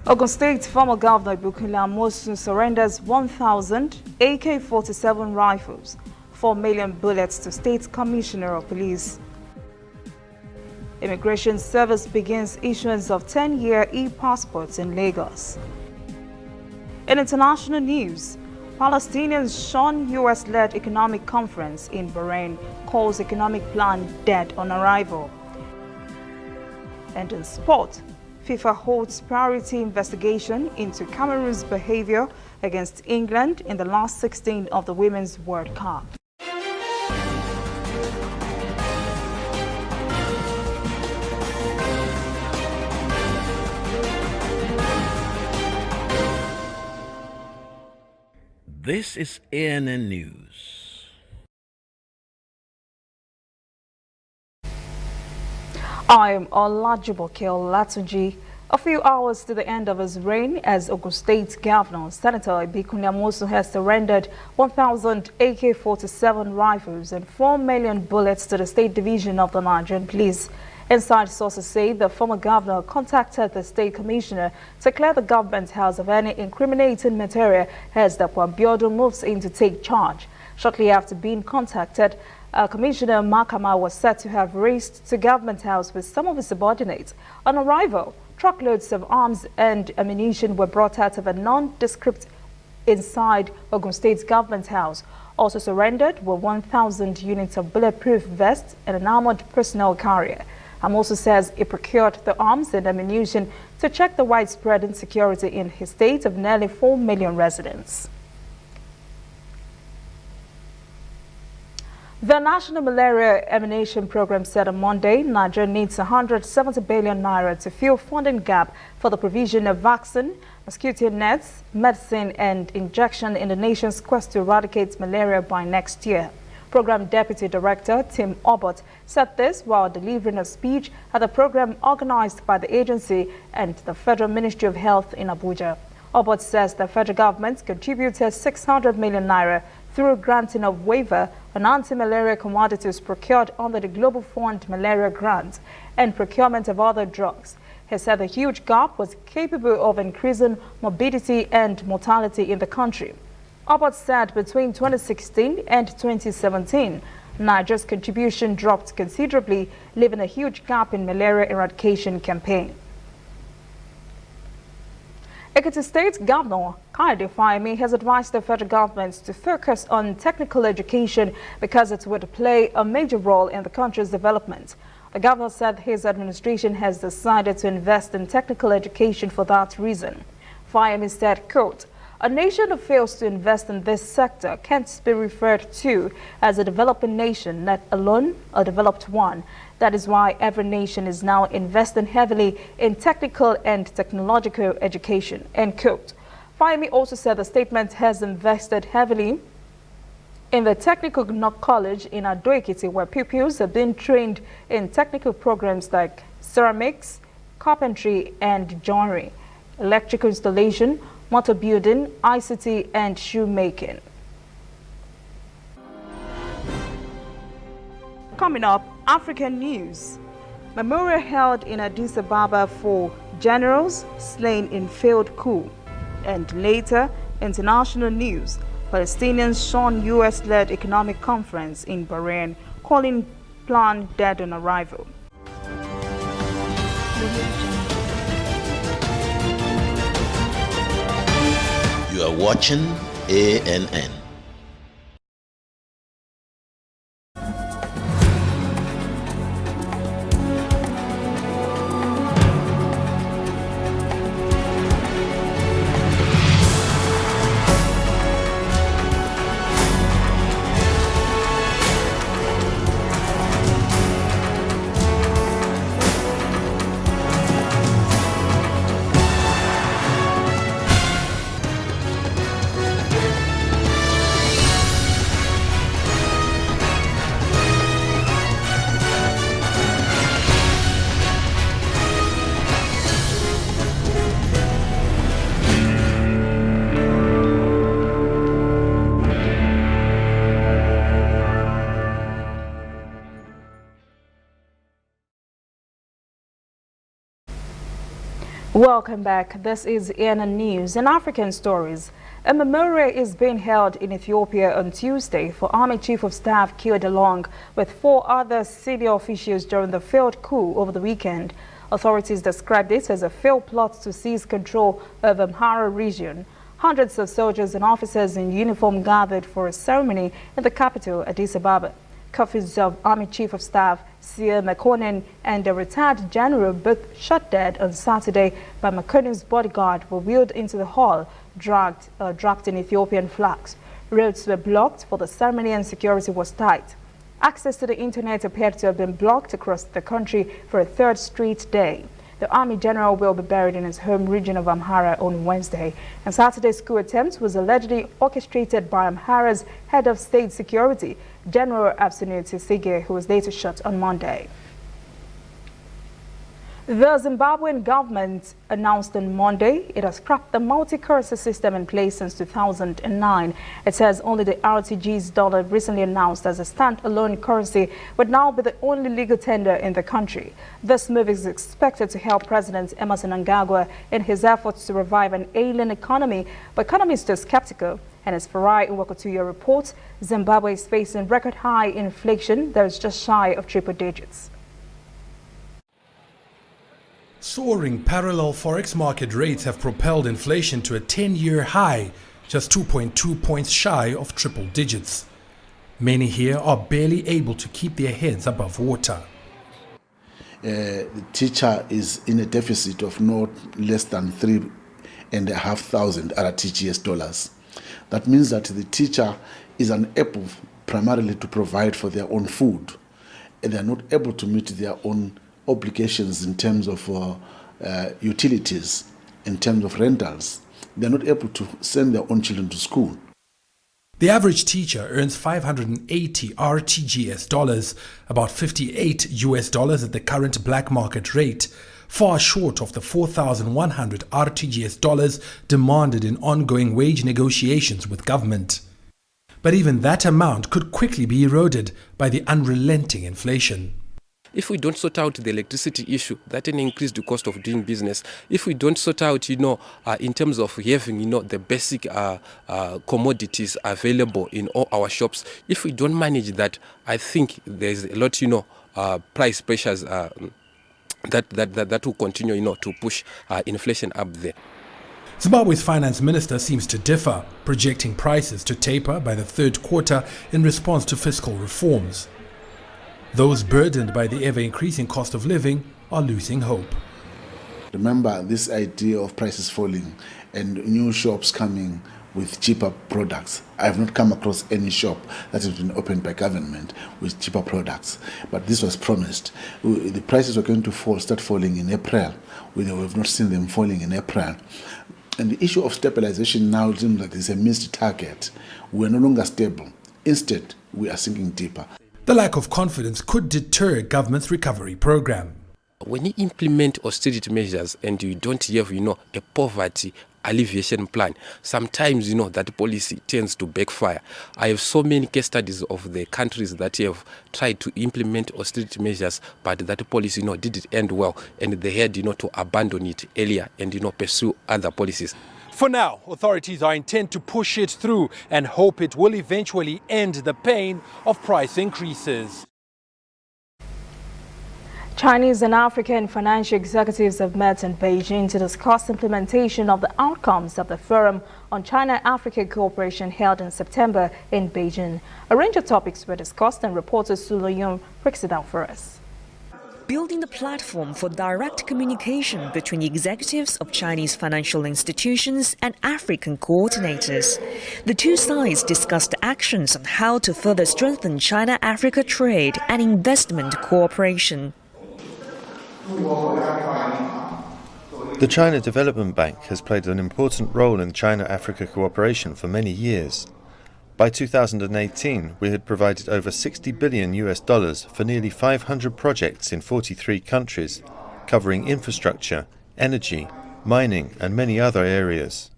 Ogun State former Governor Bukola Amosun surrenders 1,000 AK-47 rifles, 4 million bullets to State Commissioner of Police. Immigration Service begins issuance of 10-year e-passports in Lagos. In international news, Palestinians shun US-led economic conference in Bahrain, calls economic plan dead on arrival. And in sport, FIFA holds priority investigation into Cameroon's behavior against England in the last 16 of the Women's World Cup. This is ANN News. I am Olajumoke Olatunji. A few hours to the end of his reign as Ogun State Governor, Senator Bukola Amosun has surrendered 1,000 AK-47 rifles and 4 million bullets to the State Division of the Nigerian Police. Inside sources say the former governor contacted the State Commissioner to clear the government house of any incriminating material as the Abiodun moves in to take charge. Shortly after being contacted, Commissioner Makama was said to have raced to Government House with some of his subordinates. On arrival, truckloads of arms and ammunition were brought out of a nondescript inside Ogun State's Government House. Also surrendered were 1,000 units of bulletproof vests and an armored personnel carrier. Amosun says he procured the arms and ammunition to check the widespread insecurity in his state of nearly 4 million residents. The National Malaria Elimination Program said on Monday Nigeria needs 170 billion naira to fill funding gap for the provision of vaccine, mosquito nets, medicine and injection in the nation's quest to eradicate malaria by next year. Program Deputy Director Tim Obot said this while delivering a speech at the program organized by the agency and the Federal Ministry of Health in Abuja. Obot says the federal government contributed 600 million naira through granting of waiver on anti-malaria commodities procured under the Global Fund Malaria Grant and procurement of other drugs. He said the huge gap was capable of increasing morbidity and mortality in the country. Obot said between 2016 and 2017, Nigeria's contribution dropped considerably, leaving a huge gap in malaria eradication campaign. Ekiti State Governor Kayode Fayemi has advised the federal government to focus on technical education because it would play a major role in the country's development. The governor said his administration has decided to invest in technical education for that reason. Fayemi said, quote, "A nation that fails to invest in this sector can't be referred to as a developing nation, let alone a developed one. That is why every nation is now investing heavily in technical and technological education," end quote. Fayemi also said the statement has invested heavily in the Technical College in Ado-Ekiti, where pupils have been trained in technical programs like ceramics, carpentry and joinery, electrical installation, motor building, ICT and shoemaking. Coming up, African news. Memorial held in Addis Ababa for generals slain in failed coup. And later, international news. Palestinians shun US-led economic conference in Bahrain, calling plan dead on arrival. You are watching ANN. Welcome back. This is ENN News and African Stories. A memorial is being held in Ethiopia on Tuesday for Army Chief of Staff killed along with 4 other senior officials during the failed coup over the weekend. Authorities described it as a failed plot to seize control of Amhara region. Hundreds of soldiers and officers in uniform gathered for a ceremony in the capital, Addis Ababa. Coffins of Army Chief of Staff Sia Mekonnen and the retired general, both shot dead on Saturday by Mekonnen's bodyguard, were wheeled into the hall, draped in Ethiopian flags. Roads were blocked for the ceremony and security was tight. Access to the internet appeared to have been blocked across the country for a third straight day. The army general will be buried in his home region of Amhara on Wednesday. And Saturday's coup attempt was allegedly orchestrated by Amhara's head of state security, General Absinu Tsesige, who was later shot on Monday. The Zimbabwean government announced on Monday it has scrapped the multi-currency system in place since 2009. It says only the RTG's dollar, recently announced as a stand-alone currency, would now be the only legal tender in the country. This move is expected to help President Emerson Mnangagwa in his efforts to revive an ailing economy, but economists are skeptical. And as Farai Nwakotuyo reports, Zimbabwe is facing record-high inflation that is just shy of triple digits. Soaring parallel forex market rates have propelled inflation to a 10-year high, just 2.2 points shy of triple digits. Many here are barely able to keep their heads above water. The teacher is in a deficit of not less than 3,500 RTGS dollars. That means that the teacher is unable primarily to provide for their own food, and they are not able to meet their own obligations in terms of utilities, in terms of rentals. They are not able to send their own children to school. The average teacher earns 580 RTGS dollars, about $58 US at the current black market rate, far short of the 4,100 RTGS dollars demanded in ongoing wage negotiations with government. But even that amount could quickly be eroded by the unrelenting inflation. If we don't sort out the electricity issue, that will increase the cost of doing business. If we don't sort out, in terms of having, the basic commodities available in all our shops, if we don't manage that, I think there's a lot, price pressures that will continue, to push inflation up there. Zimbabwe's finance minister seems to differ, projecting prices to taper by the third quarter in response to fiscal reforms. Those burdened by the ever-increasing cost of living are losing hope. Remember this idea of prices falling and new shops coming with cheaper products. I have not come across any shop that has been opened by government with cheaper products, but this was promised. The prices were going to start falling in April. We have not seen them falling in April. And the issue of stabilization now seems like it's a missed target. We are no longer stable. Instead, we are sinking deeper. The lack of confidence could deter government's recovery program. When you implement austerity measures and you don't have, a poverty alleviation plan, sometimes, that policy tends to backfire. I have so many case studies of the countries that have tried to implement austerity measures, but that policy, didn't end well, and they had, to abandon it earlier and, pursue other policies. For now, authorities are intent to push it through and hope it will eventually end the pain of price increases. Chinese and African financial executives have met in Beijing to discuss implementation of the outcomes of the Forum on China-Africa Cooperation held in September in Beijing. A range of topics were discussed, and reporter Su Luyong breaks it down for us. Building the platform for direct communication between executives of Chinese financial institutions and African coordinators. The two sides discussed actions on how to further strengthen China-Africa trade and investment cooperation. The China Development Bank has played an important role in China-Africa cooperation for many years. By 2018, we had provided over $60 billion for nearly 500 projects in 43 countries, covering infrastructure, energy, mining, and many other areas.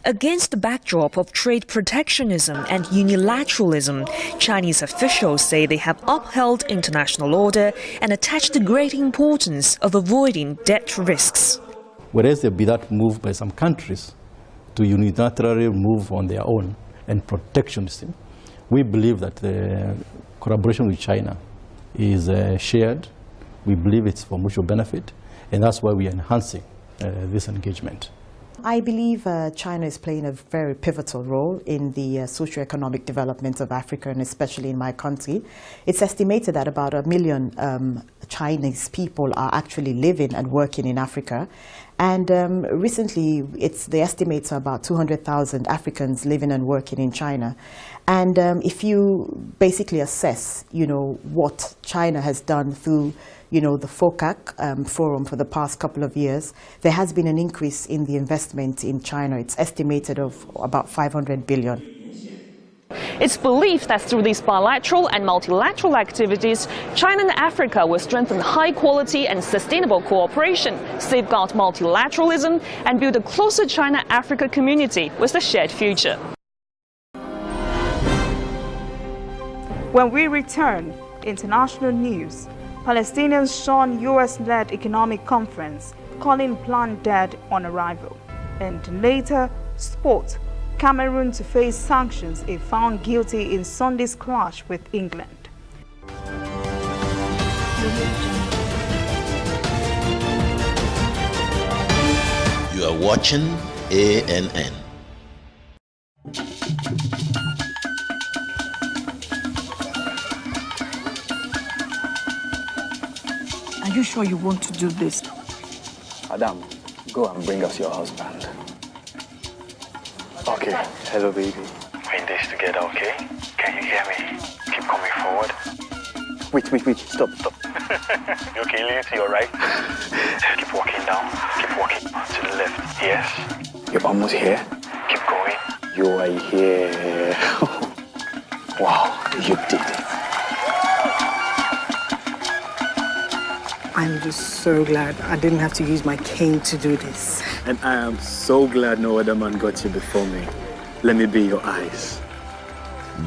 Against the backdrop of trade protectionism and unilateralism, Chinese officials say they have upheld international order and attached the great importance of avoiding debt risks. Whereas there be that move by some countries to unilaterally move on their own and protectionism, we believe that the collaboration with China is shared. We believe it's for mutual benefit, and that's why we are enhancing this engagement. I believe China is playing a very pivotal role in the socio-economic development of Africa, and especially in my country. It's estimated that about 1 million Chinese people are actually living and working in Africa. And recently, the estimates are about 200,000 Africans living and working in China. And if you basically assess, what China has done through the FOCAC forum for the past couple of years, there has been an increase in the investment in China. It's estimated of about 500 billion. It's believed that through these bilateral and multilateral activities, China and Africa will strengthen high-quality and sustainable cooperation, safeguard multilateralism, and build a closer China-Africa community with a shared future. When we return, international news. Palestinians shun U.S.-led economic conference, calling plan dead on arrival. And later, sport. Cameroon to face sanctions if found guilty in Sunday's clash with England. You are watching ANN. Are you sure you want to do this? Adam, go and bring us your husband. Okay, hello baby. We're in this together, okay? Can you hear me? Keep coming forward. Wait, stop. You okay, lean to your right. Keep walking down, keep walking to the left. Yes, you're almost here. Keep going. You are here. Wow, you did it. I'm just so glad I didn't have to use my cane to do this. And I am so glad no other man got you before me. Let me be your eyes.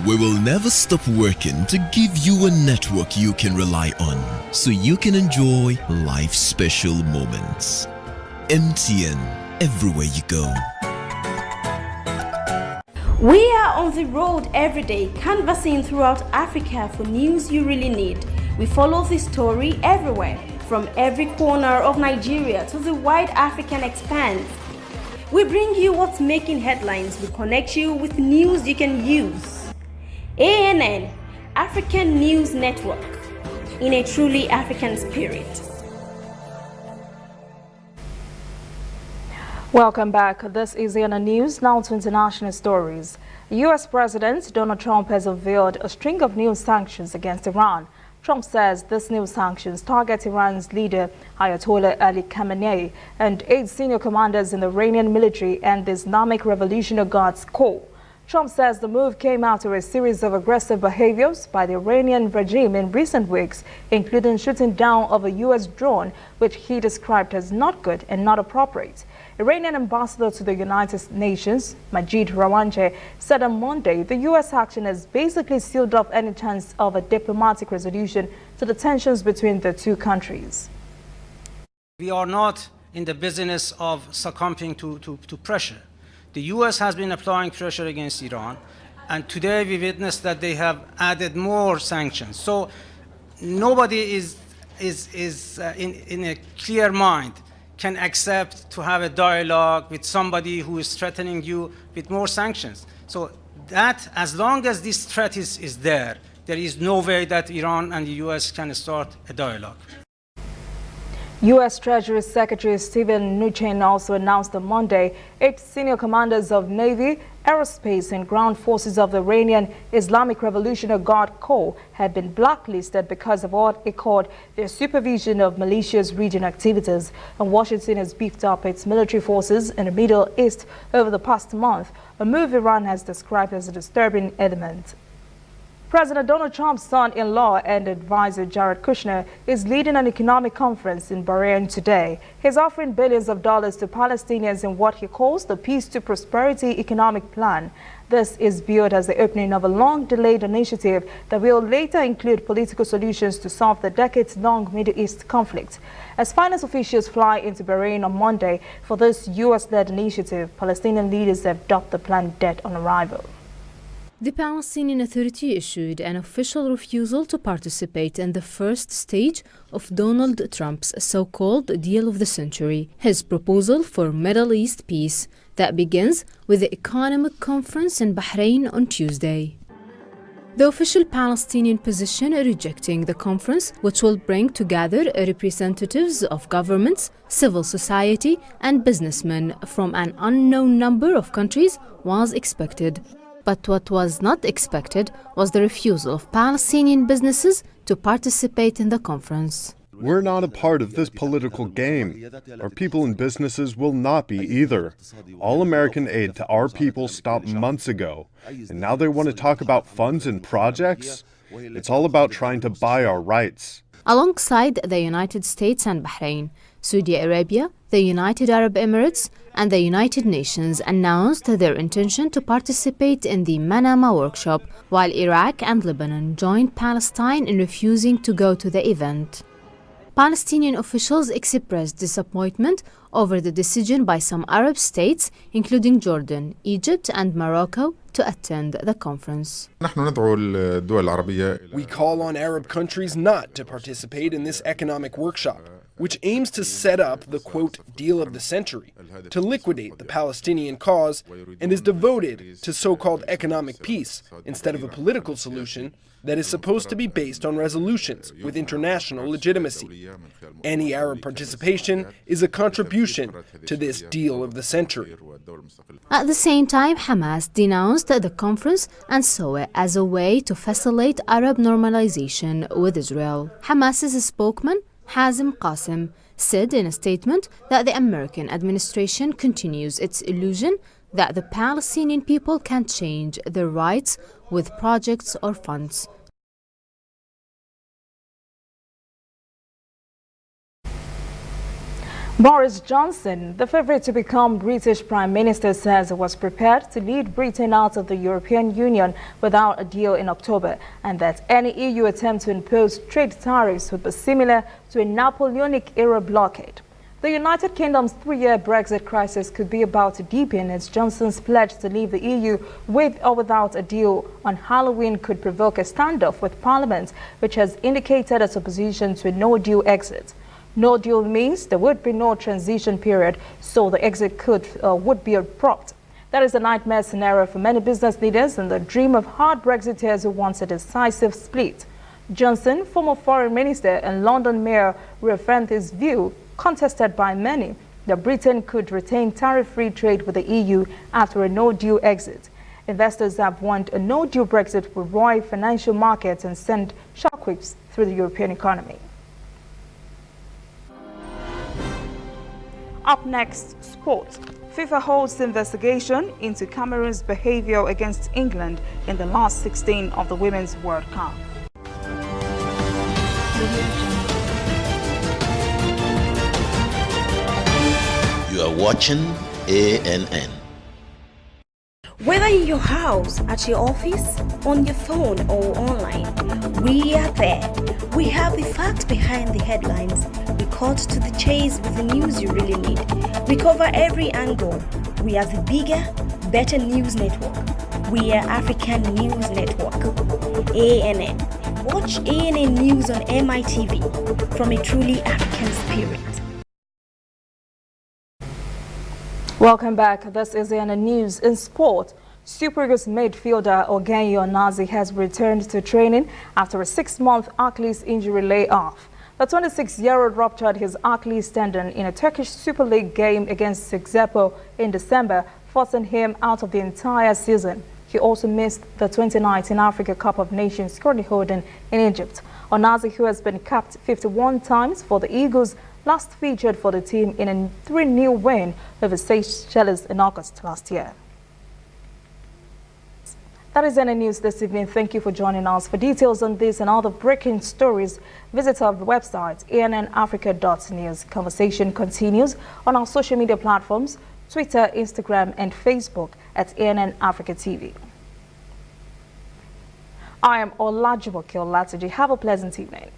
We will never stop working to give you a network you can rely on, so you can enjoy life's special moments. MTN, everywhere you go. We are on the road every day, canvassing throughout Africa for news you really need. We follow the story everywhere, from every corner of Nigeria to the wide African expanse. We bring you what's making headlines. We connect you with news you can use. ANN, African News Network, in a truly African spirit. Welcome back. This is ANN News. Now to international stories. U.S. President Donald Trump has unveiled a string of new sanctions against Iran. Trump says these new sanctions target Iran's leader Ayatollah Ali Khamenei and 8 senior commanders in the Iranian military and the Islamic Revolutionary Guards Corps. Trump says the move came after a series of aggressive behaviors by the Iranian regime in recent weeks, including shooting down of a U.S. drone, which he described as not good and not appropriate. Iranian ambassador to the United Nations, Majid Rawanje, said on Monday the U.S. action has basically sealed off any chance of a diplomatic resolution to the tensions between the two countries. We are not in the business of succumbing to pressure. The U.S. has been applying pressure against Iran, and today we witnessed that they have added more sanctions. So nobody is in a clear mind can accept to have a dialogue with somebody who is threatening you with more sanctions. So that, as long as this threat is there is no way that Iran and the U.S. can start a dialogue. U.S. Treasury Secretary Steven Mnuchin also announced on Monday 8 senior commanders of Navy, Aerospace and Ground Forces of the Iranian Islamic Revolutionary Guard Corps have been blacklisted because of what it called their supervision of Malaysia's region activities. And Washington has beefed up its military forces in the Middle East over the past month, a move Iran has described as a disturbing element. President Donald Trump's son-in-law and advisor Jared Kushner is leading an economic conference in Bahrain today. He's offering billions of dollars to Palestinians in what he calls the Peace to Prosperity economic plan. This is viewed as the opening of a long-delayed initiative that will later include political solutions to solve the decades-long Middle East conflict. As finance officials fly into Bahrain on Monday for this U.S.-led initiative, Palestinian leaders have docked the plan dead on arrival. The Palestinian Authority issued an official refusal to participate in the first stage of Donald Trump's so-called deal of the century, his proposal for Middle East peace that begins with the economic conference in Bahrain on Tuesday. The official Palestinian position rejecting the conference, which will bring together representatives of governments, civil society and businessmen from an unknown number of countries, was expected. But what was not expected was the refusal of Palestinian businesses to participate in the conference. We're not a part of this political game. Our people and businesses will not be either. All American aid to our people stopped months ago, and now they want to talk about funds and projects? It's all about trying to buy our rights. Alongside the United States and Bahrain, Saudi Arabia, the United Arab Emirates, and the United Nations announced their intention to participate in the Manama workshop, while Iraq and Lebanon joined Palestine in refusing to go to the event. Palestinian officials expressed disappointment over the decision by some Arab states, including Jordan, Egypt, and Morocco, to attend the conference. We call on Arab countries not to participate in this economic workshop, which aims to set up the, quote, deal of the century, to liquidate the Palestinian cause, and is devoted to so-called economic peace instead of a political solution that is supposed to be based on resolutions with international legitimacy. Any Arab participation is a contribution to this deal of the century. At the same time, Hamas denounced the conference and saw it as a way to facilitate Arab normalization with Israel. Hamas's spokesman, Hazem Qasim, said in a statement that the American administration continues its illusion that the Palestinian people can change their rights with projects or funds. Boris Johnson, the favourite to become British Prime Minister, says he was prepared to lead Britain out of the European Union without a deal in October, and that any EU attempt to impose trade tariffs would be similar to a Napoleonic-era blockade. The United Kingdom's 3-year Brexit crisis could be about to deepen as Johnson's pledge to leave the EU with or without a deal on Halloween could provoke a standoff with Parliament, which has indicated its opposition to a no-deal exit. No deal means there would be no transition period, so the exit would be abrupt. That is a nightmare scenario for many business leaders and the dream of hard Brexiteers who want a decisive split. Johnson, former foreign minister and London mayor, reaffirmed his view, contested by many, that Britain could retain tariff-free trade with the EU after a no-deal exit. Investors have warned a no-deal Brexit will roil financial markets and send shockwaves through the European economy. Up next, sport. FIFA holds investigation into Cameroon's behavior against England in the last 16 of the Women's World Cup. You are watching ANN. Whether in your house, at your office, on your phone or online, we are there. We have the facts behind the headlines. We cut to the chase with the news you really need. We cover every angle. We are the bigger, better news network. We are African News Network. ANN. Watch ANN News on MITV from a truly African spirit. Welcome back. This is ANN News. In sport, Super Eagles midfielder Ogenyi Onazi has returned to training after a 6-month Achilles injury layoff. The 26-year-old ruptured his Achilles tendon in a Turkish Super League game against Zimbabwe in December, forcing him out of the entire season. He also missed the 2019 Africa Cup of Nations currently holding in Egypt. Onazi, who has been capped 51 times for the Eagles, last featured for the team in a 3-0 win over Seychelles in August last year. That is any news this evening. Thank you for joining us. For details on this and other breaking stories, visit our website, annafrica.news. Conversation continues on our social media platforms, Twitter, Instagram, and Facebook at ANN Africa TV. I am Olajumoke Olatuji. Have a pleasant evening.